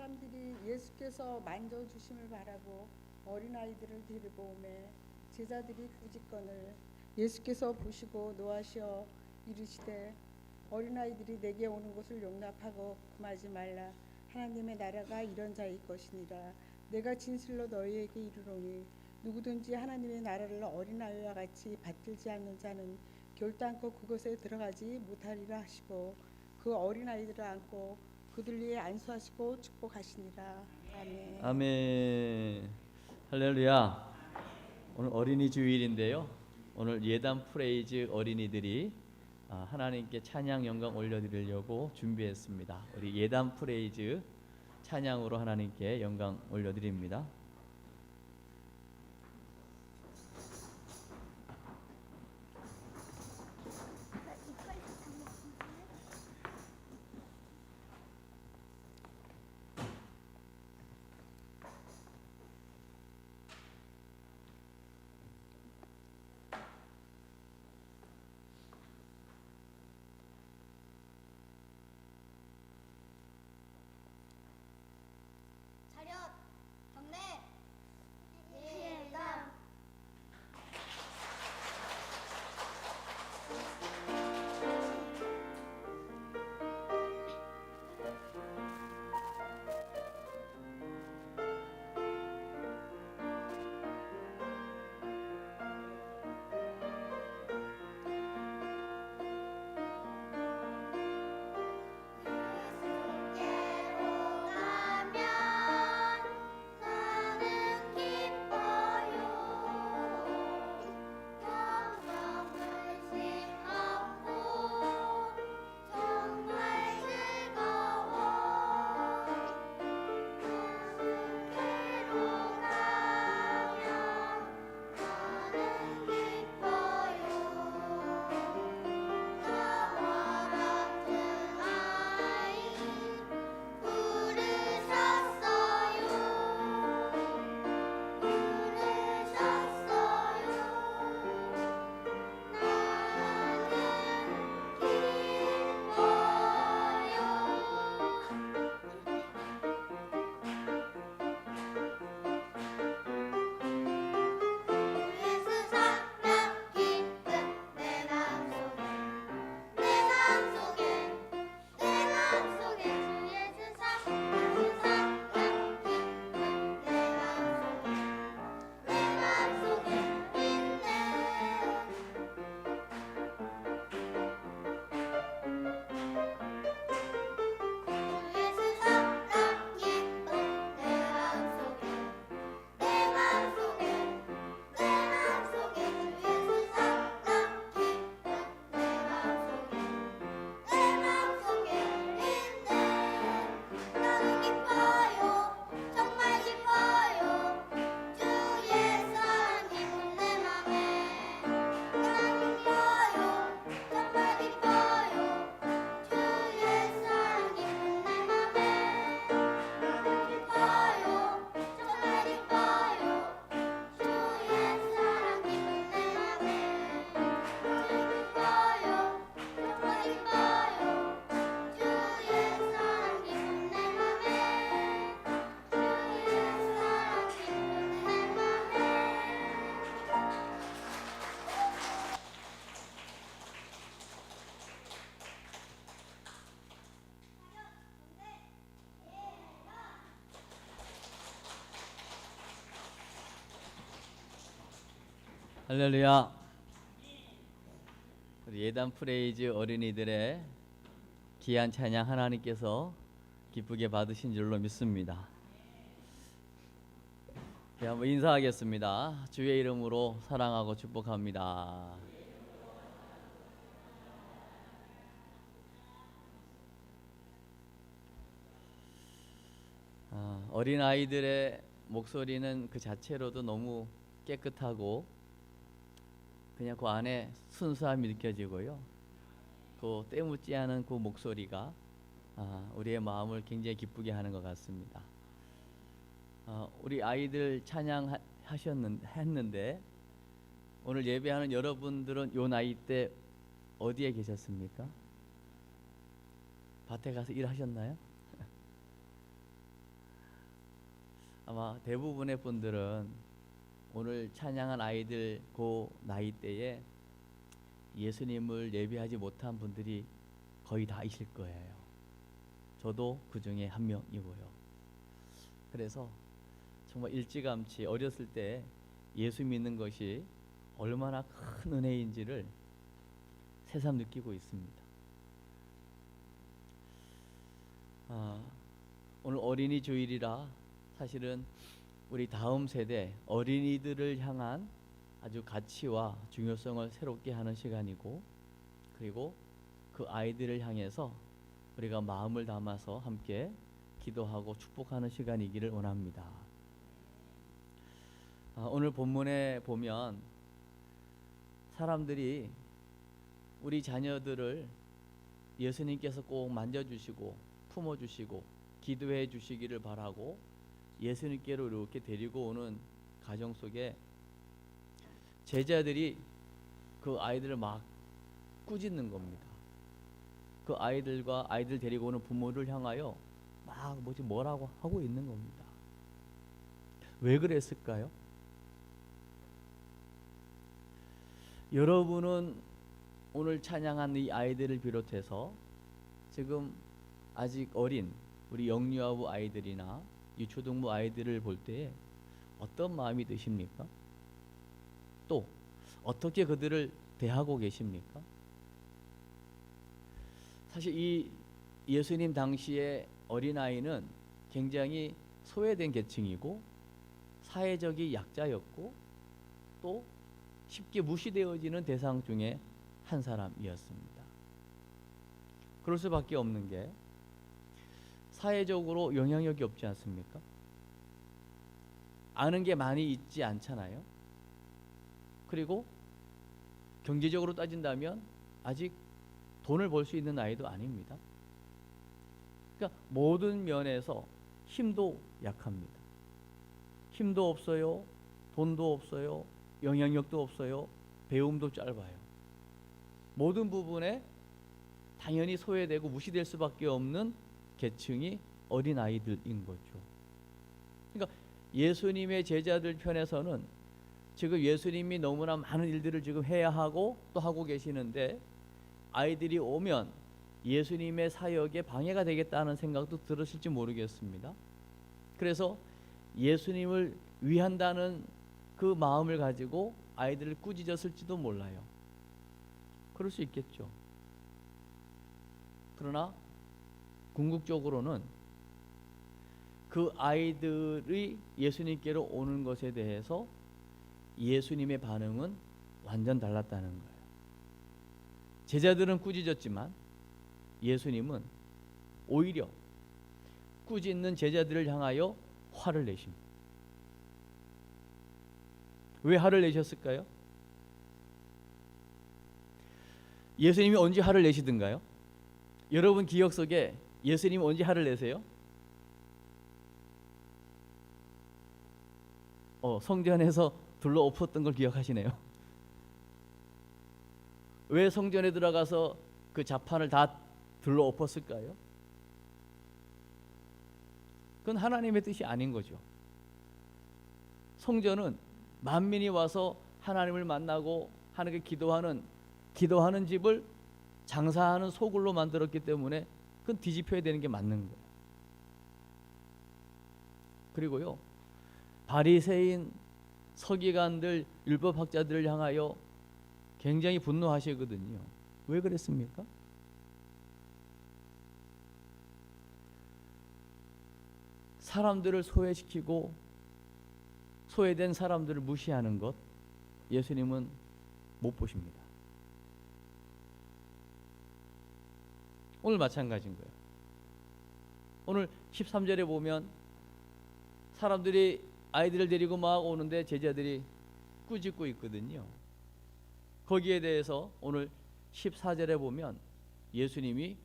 사람들이 예수께서 만져주심을 바라고 어린아이들을 데리고 오매 제자들이 꾸짖건을 예수께서 보시고 노하시어 이르시되 어린아이들이 내게 오는 것을 용납하고 금하지 말라. 하나님의 나라가 이런 자일 것이니라. 내가 진실로 너희에게 이르노니 누구든지 하나님의 나라를 어린아이와 같이 받들지 않는 자는 결단코 그것에 들어가지 못하리라 하시고 그 어린아이들을 안고 그들 위에 안수하시고 축복하시니라. 아멘. 아멘. 할렐루야. 오늘 어린이 주일인데요. 오늘 예단 프레이즈 어린이들이 하나님께 찬양 영광 올려드리려고 준비했습니다. 우리 예단 프레이즈 찬양으로 하나님께 영광 올려드립니다. 차렷! 경례! 예단! 할렐루야. 우리 예단 프레이즈 어린이들의 귀한 찬양 하나님께서 기쁘게 받으신 줄로 믿습니다. 네, 한번 인사하겠습니다. 주의 이름으로 사랑하고 축복합니다. 어린아이들의 목소리는 그 자체로도 너무 깨끗하고 그냥 그 안에 순수함이 느껴지고요. 그 때묻지 않은 그 목소리가 우리의 마음을 굉장히 기쁘게 하는 것 같습니다. 우리 아이들 했는데 오늘 예배하는 여러분들은 요 나이 때 어디에 계셨습니까? 밭에 가서 일하셨나요? 아마 대부분의 분들은 오늘 찬양한 아이들 그 나이대에 예수님을 예배하지 못한 분들이 거의 다 있을 거예요. 저도 그 중에 한 명이고요. 그래서 정말 일찌감치 어렸을 때 예수 믿는 것이 얼마나 큰 은혜인지를 새삼 느끼고 있습니다. 오늘 어린이 주일이라 사실은 우리 다음 세대 어린이들을 향한 아주 가치와 중요성을 새롭게 하는 시간이고, 그리고 그 아이들을 향해서 우리가 마음을 담아서 함께 기도하고 축복하는 시간이기를 원합니다. 오늘 본문에 보면 사람들이 우리 자녀들을 예수님께서 꼭 만져주시고 품어주시고 기도해 주시기를 바라고 예수님께로 이렇게 데리고 오는 가정 속에 제자들이 그 아이들을 막 꾸짖는 겁니다. 그 아이들과 아이들 데리고 오는 부모를 향하여 막 뭐라고 하고 있는 겁니다. 왜 그랬을까요? 여러분은 오늘 찬양한 이 아이들을 비롯해서 지금 아직 어린 우리 영유아부 아이들이나 유초등부 아이들을 볼 때에 어떤 마음이 드십니까? 또 어떻게 그들을 대하고 계십니까? 사실 이 예수님 당시의 어린아이는 굉장히 소외된 계층이고 사회적인 약자였고 또 쉽게 무시되어지는 대상 중에 한 사람이었습니다. 그럴 수밖에 없는 게 사회적으로 영향력이 없지 않습니까? 아는 게 많이 있지 않잖아요. 그리고 경제적으로 따진다면 아직 돈을 벌 수 있는 아이도 아닙니다. 그러니까 모든 면에서 힘도 약합니다. 힘도 없어요. 돈도 없어요. 영향력도 없어요. 배움도 짧아요. 모든 부분에 당연히 소외되고 무시될 수밖에 없는 계층이 어린아이들인 거죠. 그러니까 예수님의 제자들 편에서는 지금 예수님이 너무나 많은 일들을 지금 해야 하고 또 하고 계시는데 아이들이 오면 예수님의 사역에 방해가 되겠다는 생각도 들으실지 모르겠습니다. 그래서 예수님을 위한다는 그 마음을 가지고 아이들을 꾸짖었을지도 몰라요. 그럴 수 있겠죠. 그러나 궁극적으로는 그 아이들이 예수님께로 오는 것에 대해서 예수님의 반응은 완전 달랐다는 거예요. 제자들은 꾸짖었지만 예수님은 오히려 꾸짖는 제자들을 향하여 화를 내십니다. 왜 화를 내셨을까요? 예수님이 언제 화를 내시던가요? 여러분 기억 속에 예수님이 언제 화를 내세요? 성전에서 둘러 엎었던 걸 기억하시네요. 왜 성전에 들어가서 그 자판을 다 둘러 엎었을까요? 그건 하나님의 뜻이 아닌 거죠. 성전은 만민이 와서 하나님을 만나고 하나님께 기도하는 집을 장사하는 소굴로 만들었기 때문에 그건 뒤집혀야 되는 게 맞는 거예요. 그리고요, 바리새인 서기관들 율법학자들을 향하여 굉장히 분노하시거든요. 왜 그랬습니까? 사람들을 소외시키고 소외된 사람들을 무시하는 것 예수님은 못 보십니다. 오늘 마찬가지인 거예요. 오늘 13절에 보면 사람들이 아이들을 데리고 막 오는데 제자들이 꾸짖고 있거든요. 거기에 대해서 오늘 14절에 보면 예수님이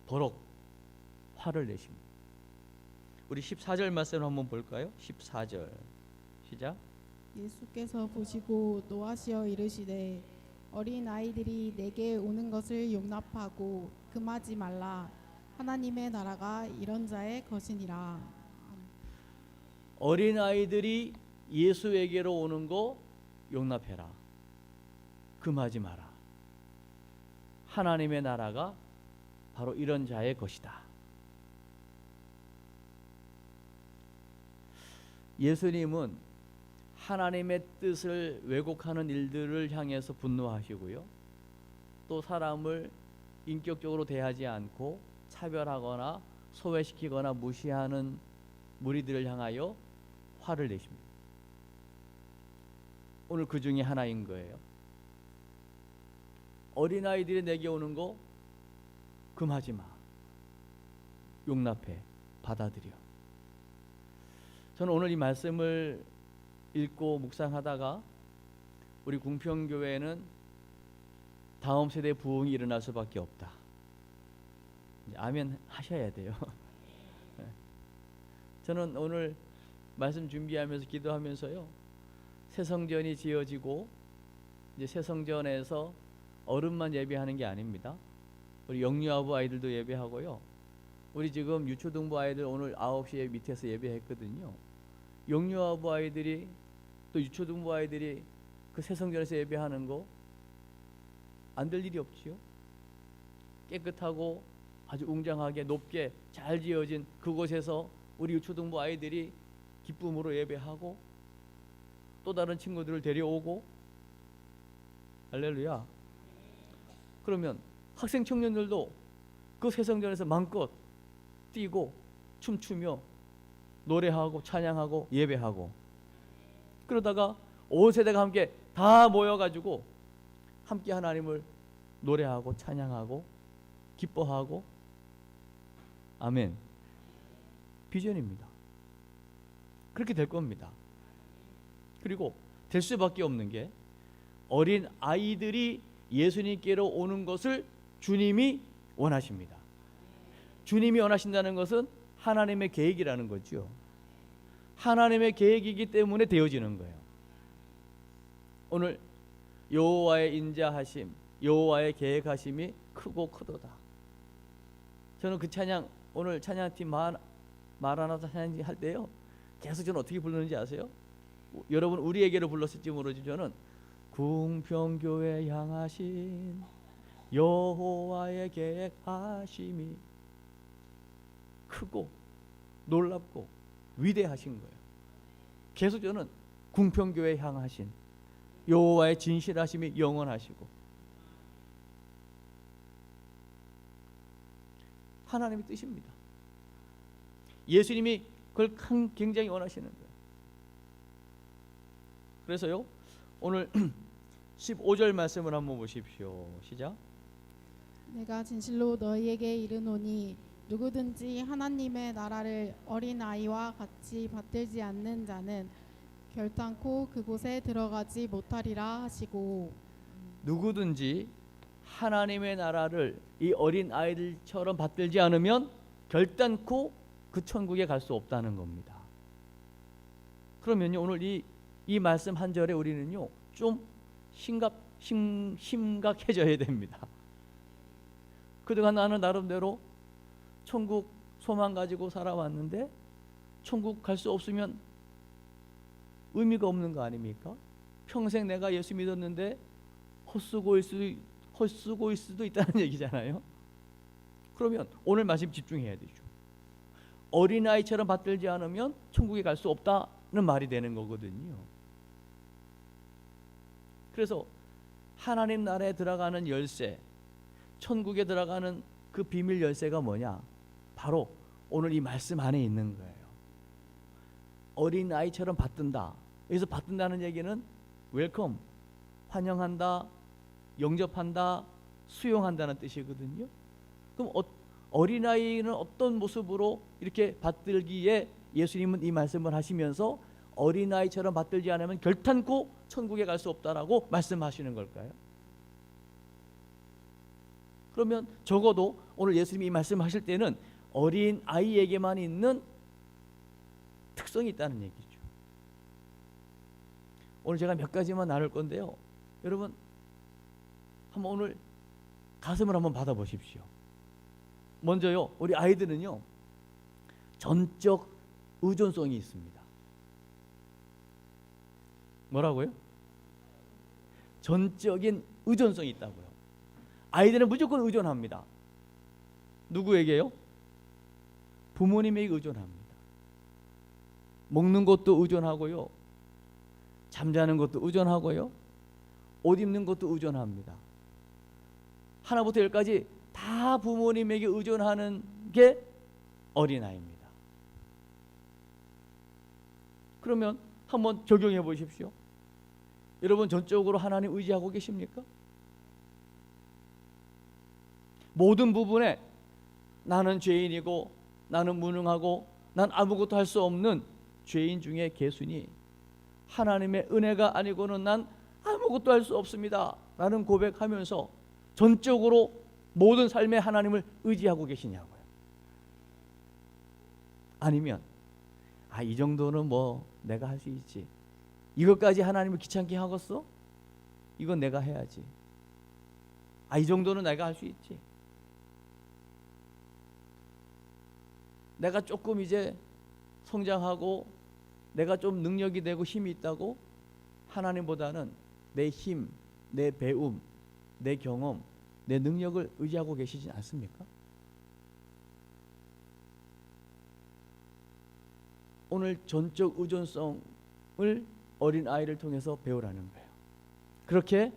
버럭 화를 내십니다. 우리 14절 말씀을 한번 볼까요? 14절 시작. 예수께서 보시고 노하시어 이르시되 어린 아이들이 내게 오는 것을 용납하고 금하지 말라. 하나님의 나라가 이런 자의 것이니라. 어린아이들이 예수에게로 오는 거 용납해라. 금하지 마라. 하나님의 나라가 바로 이런 자의 것이다. 예수님은 하나님의 뜻을 왜곡하는 일들을 향해서 분노하시고요. 또 사람을 인격적으로 대하지 않고 차별하거나 소외시키거나 무시하는 무리들을 향하여 화를 내십니다. 오늘 그 중에 하나인 거예요. 어린아이들이 내게 오는 거 금하지 마. 용납해. 받아들여. 저는 오늘 이 말씀을 읽고 묵상하다가 우리 궁평교회는 다음 세대 부흥이 일어날 수밖에 없다. 이제 아멘 하셔야 돼요. 저는 오늘 말씀 준비하면서 기도하면서요, 새 성전이 지어지고 이제 새 성전에서 어른만 예배하는 게 아닙니다. 우리 영유아부 아이들도 예배하고요. 우리 지금 유초등부 아이들 오늘 9시에 밑에서 예배했거든요. 영유아부 아이들이 또 유초등부 아이들이 그 새 성전에서 예배하는 거 안 될 일이 없지요. 깨끗하고 아주 웅장하게 높게 잘 지어진 그곳에서 우리 유초등부 아이들이 기쁨으로 예배하고 또 다른 친구들을 데려오고, 할렐루야. 그러면 학생 청년들도 그 새 성전에서 마음껏 뛰고 춤추며 노래하고 찬양하고 예배하고, 그러다가 온 세대가 함께 다 모여가지고 함께 하나님을 노래하고 찬양하고 기뻐하고, 아멘. 비전입니다. 그렇게 될 겁니다. 그리고 될 수밖에 없는 게 어린 아이들이 예수님께로 오는 것을 주님이 원하십니다. 주님이 원하신다는 것은 하나님의 계획이라는 거죠. 하나님의 계획이기 때문에 되어지는 거예요. 오늘 여호와의 인자하심, 여호와의 계획하심이 크고 크도다. 저는 그 찬양, 오늘 찬양팀 마라나다 찬양 할 때요, 계속 저는 어떻게 부르는지 아세요? 여러분 우리에게로 불렀을지 모르지, 저는 궁평교회 향하신 여호와의 계획하심이 크고 놀랍고 위대하신 거예요. 계속 저는 궁평교회 향하신 여호와의 진실하심이 영원하시고, 하나님의 뜻입니다. 예수님이 그걸 굉장히 원하시는 거예요. 그래서요, 오늘 15절 말씀을 한번 보십시오. 시작. 내가 진실로 너희에게 이르노니 누구든지 하나님의 나라를 어린아이와 같이 받들지 않는 자는 결단코 그곳에 들어가지 못하리라 하시고, 누구든지 하나님의 나라를 이 어린 아이들처럼 받들지 않으면 결단코 그 천국에 갈 수 없다는 겁니다. 그러면요, 오늘 이 말씀 한 절에 우리는요 좀 심각해져야 됩니다. 그동안 나는 나름대로 천국 소망 가지고 살아왔는데 천국 갈 수 없으면 의미가 없는 거 아닙니까? 평생 내가 예수 믿었는데 헛수고일 수도 있다는 얘기잖아요. 그러면 오늘 말씀 집중해야 되죠. 어린아이처럼 받들지 않으면 천국에 갈 수 없다는 말이 되는 거거든요. 그래서 하나님 나라에 들어가는 열쇠, 천국에 들어가는 그 비밀 열쇠가 뭐냐? 바로 오늘 이 말씀 안에 있는 거예요. 어린아이처럼 받든다. 여기서 받든다는 얘기는 웰컴, 환영한다, 영접한다, 수용한다는 뜻이거든요. 그럼 어린아이는 어떤 모습으로 이렇게 받들기에 예수님은 이 말씀을 하시면서 어린아이처럼 받들지 않으면 결단코 천국에 갈 수 없다라고 말씀하시는 걸까요? 그러면 적어도 오늘 예수님이 이 말씀하실 때는 어린아이에게만 있는 특성이 있다는 얘기죠. 오늘 제가 몇 가지만 나눌 건데요, 여러분 한번 오늘 가슴을 한번 받아보십시오. 먼저요, 우리 아이들은요 전적 의존성이 있습니다. 뭐라고요? 전적인 의존성이 있다고요. 아이들은 무조건 의존합니다. 누구에게요? 부모님에게 의존합니다. 먹는 것도 의존하고요. 잠자는 것도 의존하고요. 옷 입는 것도 의존합니다. 하나부터 열까지 다 부모님에게 의존하는 게 어린아이입니다. 그러면 한번 적용해 보십시오. 여러분 전적으로 하나님 의지하고 계십니까? 모든 부분에 나는 죄인이고 나는 무능하고 난 아무것도 할 수 없는 죄인 중에 개순이 하나님의 은혜가 아니고는 난 아무것도 할 수 없습니다 라는 고백하면서 전적으로 모든 삶에 하나님을 의지하고 계시냐고요. 아니면 이 정도는 뭐 내가 할 수 있지, 이것까지 하나님을 귀찮게 하겠어? 이건 내가 해야지, 이 정도는 내가 할 수 있지, 내가 조금 이제 성장하고 내가 좀 능력이 되고 힘이 있다고 하나님보다는 내 힘, 내 배움, 내 경험, 내 능력을 의지하고 계시지 않습니까? 오늘 전적 의존성을 어린아이를 통해서 배우라는 거예요. 그렇게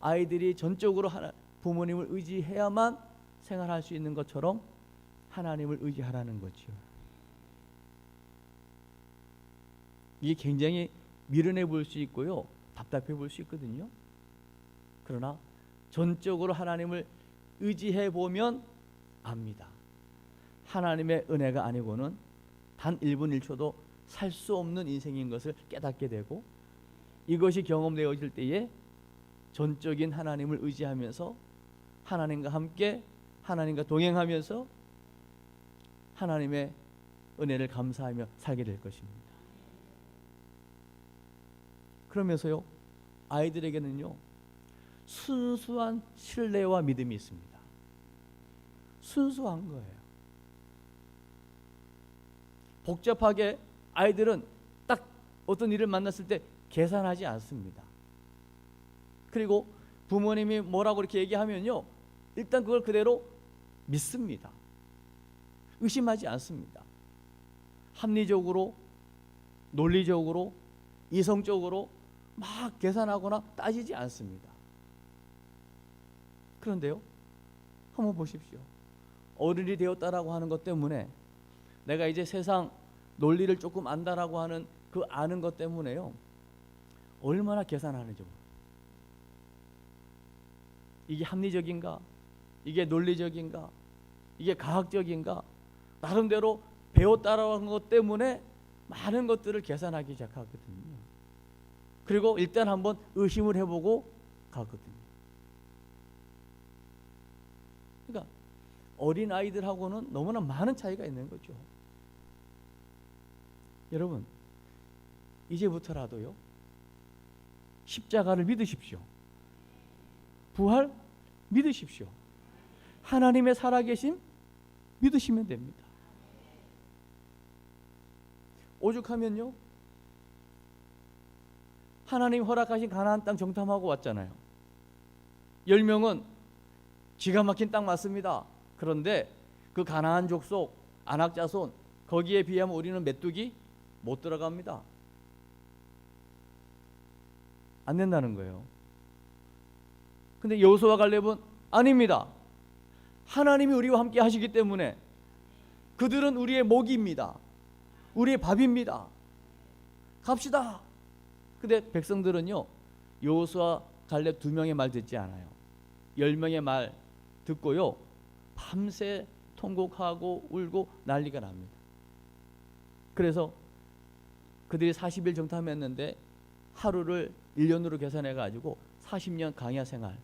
아이들이 전적으로 부모님을 의지해야만 생활할 수 있는 것처럼 하나님을 의지하라는 거죠. 이게 굉장히 미련해 보일 수 있고요, 답답해 보일 수 있거든요. 그러나 전적으로 하나님을 의지해 보면 압니다. 하나님의 은혜가 아니고는 단 1분 1초도 살 수 없는 인생인 것을 깨닫게 되고, 이것이 경험되어질 때에 전적인 하나님을 의지하면서 하나님과 함께 하나님과 동행하면서 하나님의 은혜를 감사하며 살게 될 것입니다. 그러면서요, 아이들에게는요 순수한 신뢰와 믿음이 있습니다. 순수한 거예요. 복잡하게 아이들은 딱 어떤 일을 만났을 때 계산하지 않습니다. 그리고 부모님이 뭐라고 이렇게 얘기하면요, 일단 그걸 그대로 믿습니다. 의심하지 않습니다. 합리적으로, 논리적으로, 이성적으로 막 계산하거나 따지지 않습니다. 그런데요, 한번 보십시오. 어른이 되었다라고 하는 것 때문에, 내가 이제 세상 논리를 조금 안다라고 하는 그 아는 것 때문에요, 얼마나 계산하는지 모르겠어요. 이게 합리적인가? 이게 논리적인가? 이게 과학적인가? 나름대로 배웠다라고 하는 것 때문에 많은 것들을 계산하기 시작하거든요. 그리고 일단 한번 의심을 해보고 가거든요. 그러니까 어린 아이들하고는 너무나 많은 차이가 있는 거죠. 여러분, 이제부터라도요 십자가를 믿으십시오. 부활 믿으십시오. 하나님의 살아계심 믿으시면 됩니다. 오죽하면요, 하나님 허락하신 가나안 땅 정탐하고 왔잖아요. 10명은 기가 막힌 땅 맞습니다. 그런데 그 가나안 족속 안악자손, 거기에 비하면 우리는 메뚜기 못 들어갑니다. 안 된다는 거예요. 근데 여호수아와 갈렙은 아닙니다. 하나님이 우리와 함께 하시기 때문에 그들은 우리의 먹이입니다. 우리의 밥입니다. 갑시다. 근데 백성들은요, 여호수아 갈렙 2명의 말 듣지 않아요. 10명의 말 듣고요, 밤새 통곡하고 울고 난리가 납니다. 그래서 그들이 40일 정탐했는데 하루를 1년으로 계산해 가지고 40년 광야 생활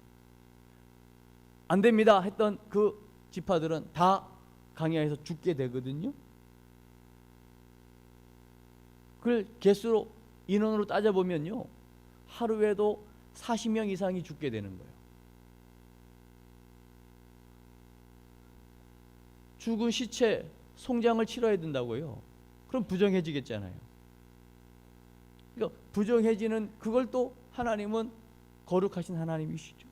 안 됩니다 했던 그 지파들은 다 광야에서 죽게 되거든요. 그걸 개수로, 인원으로 따져보면요, 하루에도 40명 이상이 죽게 되는 거예요. 죽은 시체 송장을 치러야 된다고요. 그럼 부정해지겠잖아요. 그러니까 부정해지는 그걸 또 하나님은 거룩하신 하나님이시죠.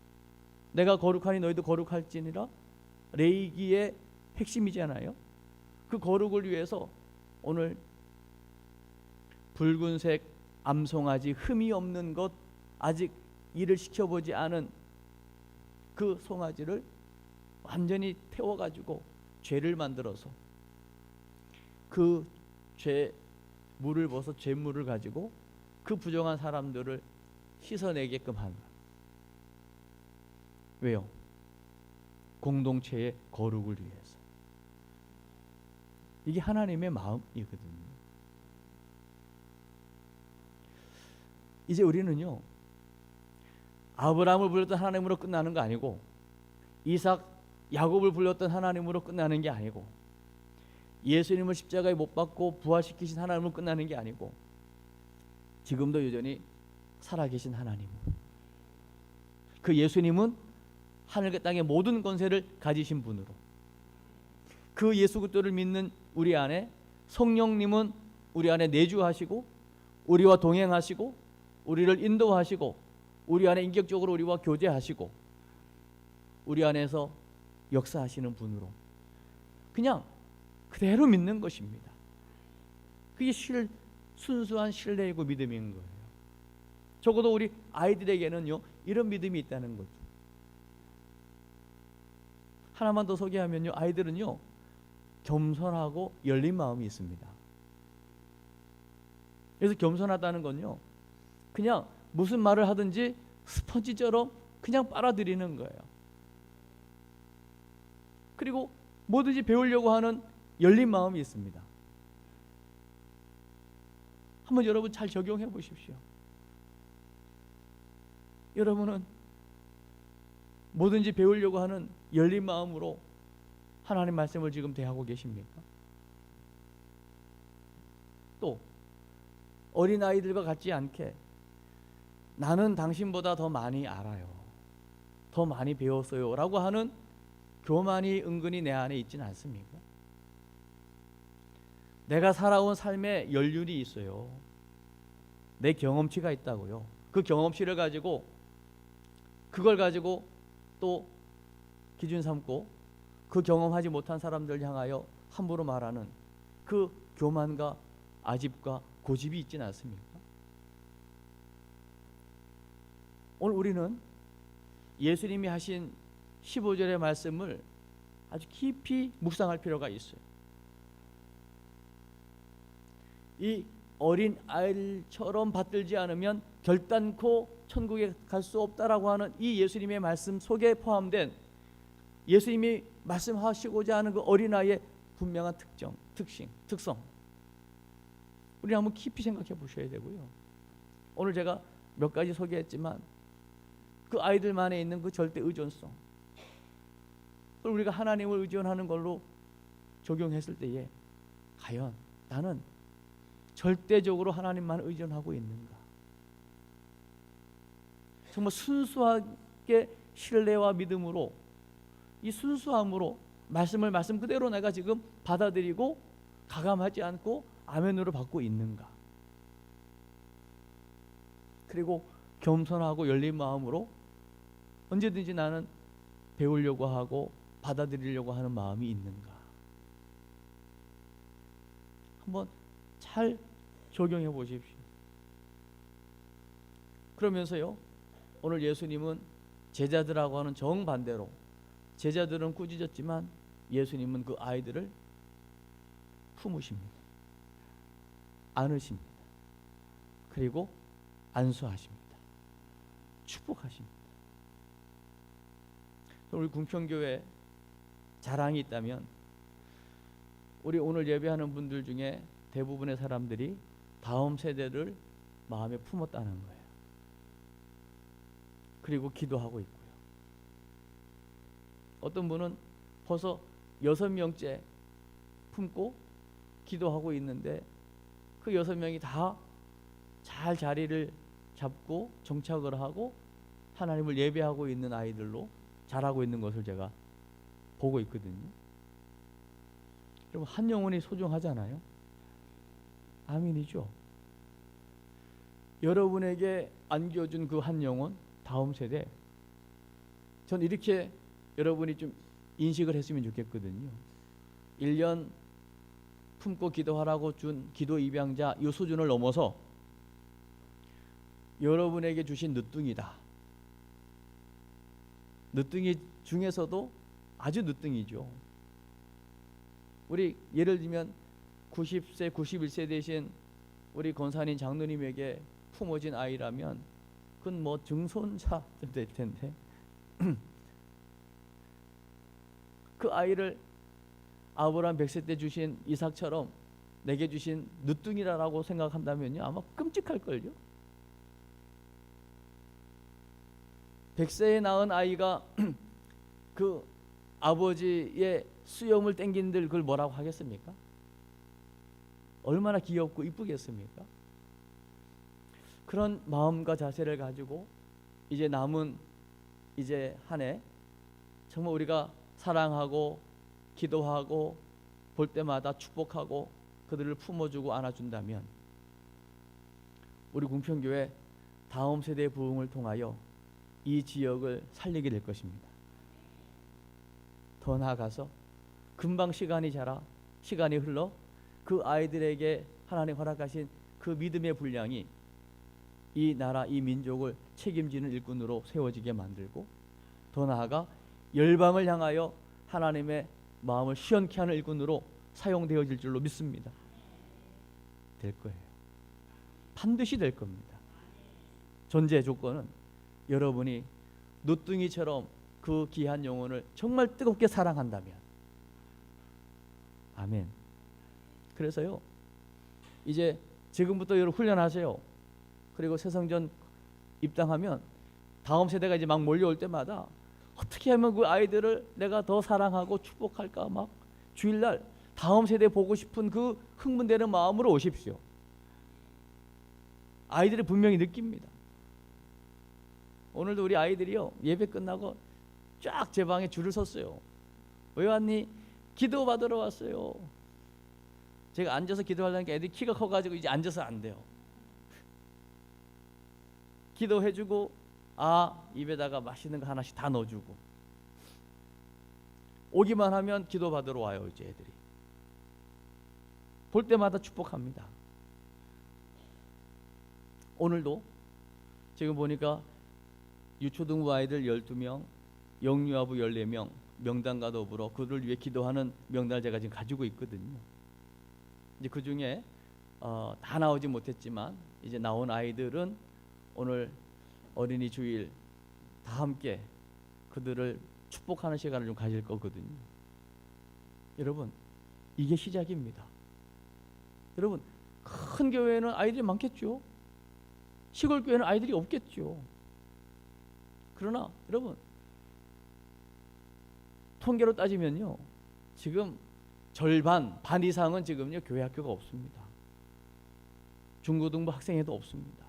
내가 거룩하니 너희도 거룩할지니라, 레위기의 핵심이잖아요. 그 거룩을 위해서 오늘 붉은색 암송아지, 흠이 없는 것, 아직 일을 시켜보지 않은 그 송아지를 완전히 태워가지고 죄를 만들어서 그 죄 물을 벗어 죄물을 가지고 그 부정한 사람들을 씻어내게끔 한 거예요. 왜요? 공동체의 거룩을 위해서. 이게 하나님의 마음이거든요. 이제 우리는요, 아브라함을 불렀던 하나님으로 끝나는 거 아니고, 이삭, 야곱을 불렀던 하나님으로 끝나는 게 아니고, 예수님을 십자가에 못 박고 부활시키신 하나님으로 끝나는 게 아니고, 지금도 여전히 살아계신 하나님, 그 예수님은 하늘과 땅의 모든 권세를 가지신 분으로, 그 예수 그리스도를 믿는 우리 안에 성령님은 우리 안에 내주하시고 우리와 동행하시고 우리를 인도하시고 우리 안에 인격적으로 우리와 교제하시고 우리 안에서 역사하시는 분으로 그냥 그대로 믿는 것입니다. 그게 순수한 신뢰이고 믿음인 거예요. 적어도 우리 아이들에게는요, 이런 믿음이 있다는 거죠. 하나만 더 소개하면요, 아이들은요, 겸손하고 열린 마음이 있습니다. 그래서 겸손하다는 건요, 그냥 무슨 말을 하든지 스펀지처럼 그냥 빨아들이는 거예요. 그리고 뭐든지 배우려고 하는 열린 마음이 있습니다. 한번 여러분 잘 적용해 보십시오. 여러분은 뭐든지 배우려고 하는 열린 마음으로 하나님 말씀을 지금 대하고 계십니까? 또 어린아이들과 같지 않게 나는 당신보다 더 많이 알아요, 더 많이 배웠어요 라고 하는 교만이 은근히 내 안에 있지는 않습니까? 내가 살아온 삶에 연륜이 있어요. 내 경험치가 있다고요. 그 경험치를 가지고 그걸 가지고 또 기준 삼고 그 경험하지 못한 사람들 향하여 함부로 말하는 그 교만과 아집과 고집이 있지는 않습니까? 오늘 우리는 예수님이 하신 15절의 말씀을 아주 깊이 묵상할 필요가 있어요. 이 어린 아이처럼 받들지 않으면 결단코 천국에 갈 수 없다라고 하는 이 예수님의 말씀 속에 포함된 예수님이 말씀하시고자 하는 그 어린아이의 분명한 특정, 특성, 우리 한번 깊이 생각해 보셔야 되고요. 오늘 제가 몇 가지 소개했지만 그 아이들만에 있는 그 절대 의존성, 그걸 우리가 하나님을 의존하는 걸로 적용했을 때에 과연 나는 절대적으로 하나님만 의존하고 있는가? 정말 순수하게 신뢰와 믿음으로, 이 순수함으로 말씀 그대로 내가 지금 받아들이고 가감하지 않고 아멘으로 받고 있는가? 그리고 겸손하고 열린 마음으로 언제든지 나는 배우려고 하고 받아들이려고 하는 마음이 있는가? 한번 잘 적용해 보십시오. 그러면서요, 오늘 예수님은 제자들하고 하는 정반대로, 제자들은 꾸짖었지만 예수님은 그 아이들을 품으십니다. 안으십니다. 그리고 안수하십니다. 축복하십니다. 우리 궁평교회 자랑이 있다면 우리 오늘 예배하는 분들 중에 대부분의 사람들이 다음 세대를 마음에 품었다는 거예요. 그리고 기도하고 있고요. 어떤 분은 벌써 6명째 품고 기도하고 있는데 그 6명이 다 잘 자리를 잡고 정착을 하고 하나님을 예배하고 있는 아이들로 자라고 있는 것을 제가 보고 있거든요. 여러분, 한 영혼이 소중하잖아요. 아멘이죠. 여러분에게 안겨준 그 한 영혼, 다음 세대, 전 이렇게 여러분이 좀 인식을 했으면 좋겠거든요. 1년 품고 기도하라고 준 기도 입양자 이 수준을 넘어서 여러분에게 주신 늦둥이다. 늦둥이 중에서도 아주 늦둥이죠. 우리 예를 들면 90세, 91세 되신 우리 권사님 장로님에게 품어진 아이라면 그건 뭐 증손자쯤 될 텐데 그 아이를 아브라함 100세 때 주신 이삭처럼 내게 주신 늦둥이라고 생각한다면요 아마 끔찍할걸요. 100세에 낳은 아이가 그 아버지의 수염을 땡긴들 그걸 뭐라고 하겠습니까? 얼마나 귀엽고 이쁘겠습니까? 그런 마음과 자세를 가지고 이제 남은 이제 한 해 정말 우리가 사랑하고 기도하고 볼 때마다 축복하고 그들을 품어주고 안아준다면 우리 궁평교회 다음 세대의 부흥을 통하여 이 지역을 살리게 될 것입니다. 더 나아가서 금방 시간이 흘러 그 아이들에게 하나님 허락하신 그 믿음의 분량이 이 나라 이 민족을 책임지는 일꾼으로 세워지게 만들고 더 나아가 열방을 향하여 하나님의 마음을 시원케 하는 일꾼으로 사용되어질 줄로 믿습니다. 될 거예요. 반드시 될 겁니다. 전제 조건은 여러분이 노뚱이처럼 그 귀한 영혼을 정말 뜨겁게 사랑한다면. 아멘. 그래서요 이제 지금부터 여러분 훈련하세요. 그리고 새성전 입당하면 다음 세대가 이제 막 몰려올 때마다 어떻게 하면 그 아이들을 내가 더 사랑하고 축복할까 막 주일날 다음 세대 보고 싶은 그 흥분되는 마음으로 오십시오. 아이들이 분명히 느낍니다. 오늘도 우리 아이들이요 예배 끝나고 쫙 제 방에 줄을 섰어요. 왜 왔니? 기도 받으러 왔어요. 제가 앉아서 기도하려니까 애들이 키가 커가지고 이제 앉아서 안 돼요. 기도해주고 입에다가 맛있는 거 하나씩 다 넣어주고 오기만 하면 기도 받으러 와요. 이제 애들이 볼 때마다 축복합니다. 오늘도 지금 보니까 유초등부 아이들 12명, 영유아부 14명 명단과 더불어 그들을 위해 기도하는 명단을 제가 지금 가지고 있거든요. 이제 그 중에 다 나오지 못했지만 이제 나온 아이들은 오늘 어린이 주일 다 함께 그들을 축복하는 시간을 좀 가질 거거든요. 여러분 이게 시작입니다. 여러분 큰 교회는 아이들이 많겠죠. 시골 교회는 아이들이 없겠죠. 그러나 여러분 통계로 따지면요 지금 반 이상은 지금요 교회 학교가 없습니다. 중고등부 학생회도 없습니다.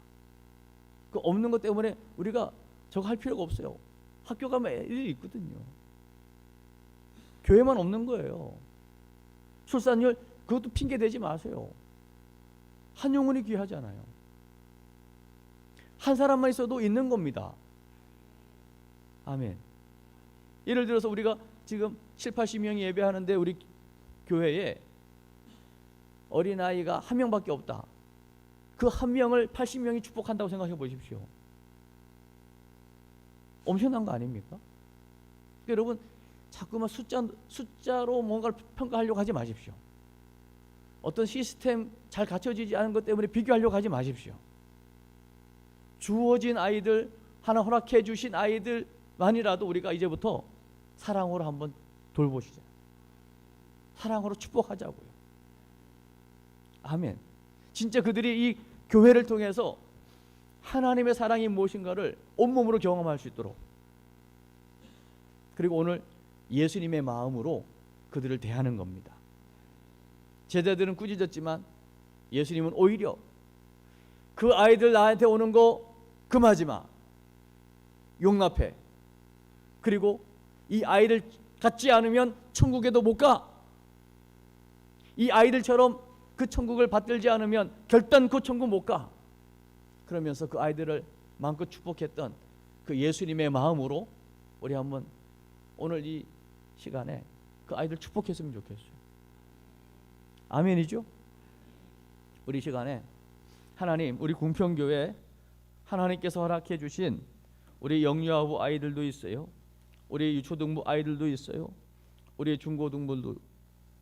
그 없는 것 때문에 우리가 저거 할 필요가 없어요. 학교 가면 애들이 있거든요. 교회만 없는 거예요. 출산율 그것도 핑계 대지 마세요. 한 영혼이 귀하잖아요. 한 사람만 있어도 있는 겁니다. 아멘. 예를 들어서 우리가 지금 70-80명이 예배하는데 우리 교회에 어린아이가 한 명밖에 없다. 그 한 명을 80명이 축복한다고 생각해 보십시오. 엄청난 거 아닙니까? 그러니까 여러분 자꾸만 숫자로 뭔가를 평가하려고 하지 마십시오. 어떤 시스템 잘 갖춰지지 않은 것 때문에 비교하려고 하지 마십시오. 주어진 아이들, 하나 허락해 주신 아이들만이라도 우리가 이제부터 사랑으로 한번 돌보시죠. 사랑으로 축복하자고요. 아멘. 진짜 그들이 이 교회를 통해서 하나님의 사랑이 무엇인가를 온몸으로 경험할 수 있도록, 그리고 오늘 예수님의 마음으로 그들을 대하는 겁니다. 제자들은 꾸짖었지만 예수님은 오히려 그 아이들 나한테 오는 거 금하지 마, 용납해. 그리고 이 아이를 갖지 않으면 천국에도 못 가. 이 아이들처럼 그 천국을 받들지 않으면 결단 그 천국 못 가. 그러면서 그 아이들을 마음껏 축복했던 그 예수님의 마음으로 우리 한번 오늘 이 시간에 그 아이들 축복했으면 좋겠어요. 아멘이죠? 우리 시간에 하나님, 우리 궁평교회 하나님께서 허락해 주신 우리 영유아부 아이들도 있어요. 우리 유초등부 아이들도 있어요. 우리 중고등부도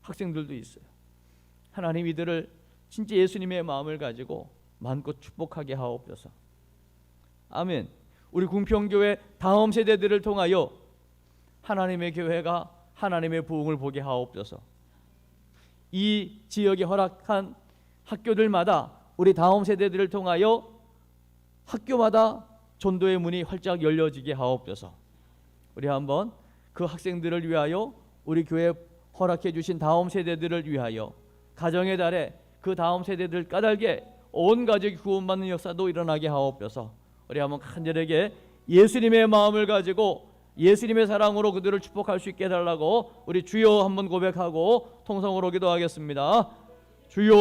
학생들도 있어요. 하나님, 이들을 진짜 예수님의 마음을 가지고 마음껏 축복하게 하옵소서. 아멘. 우리 궁평교회 다음 세대들을 통하여 하나님의 교회가 하나님의 부흥을 보게 하옵소서. 이 지역에 허락한 학교들마다 우리 다음 세대들을 통하여 학교마다 전도의 문이 활짝 열려지게 하옵소서. 우리 한번 그 학생들을 위하여, 우리 교회 허락해 주신 다음 세대들을 위하여, 가정의 달에 그 다음 세대들 까닭에 온 가족이 구원받는 역사도 일어나게 하옵소서. 우리 한번 간절하게 예수님의 마음을 가지고 예수님의 사랑으로 그들을 축복할 수 있게 해달라고 우리 주여 한번 고백하고 통성으로 기도하겠습니다. 주여.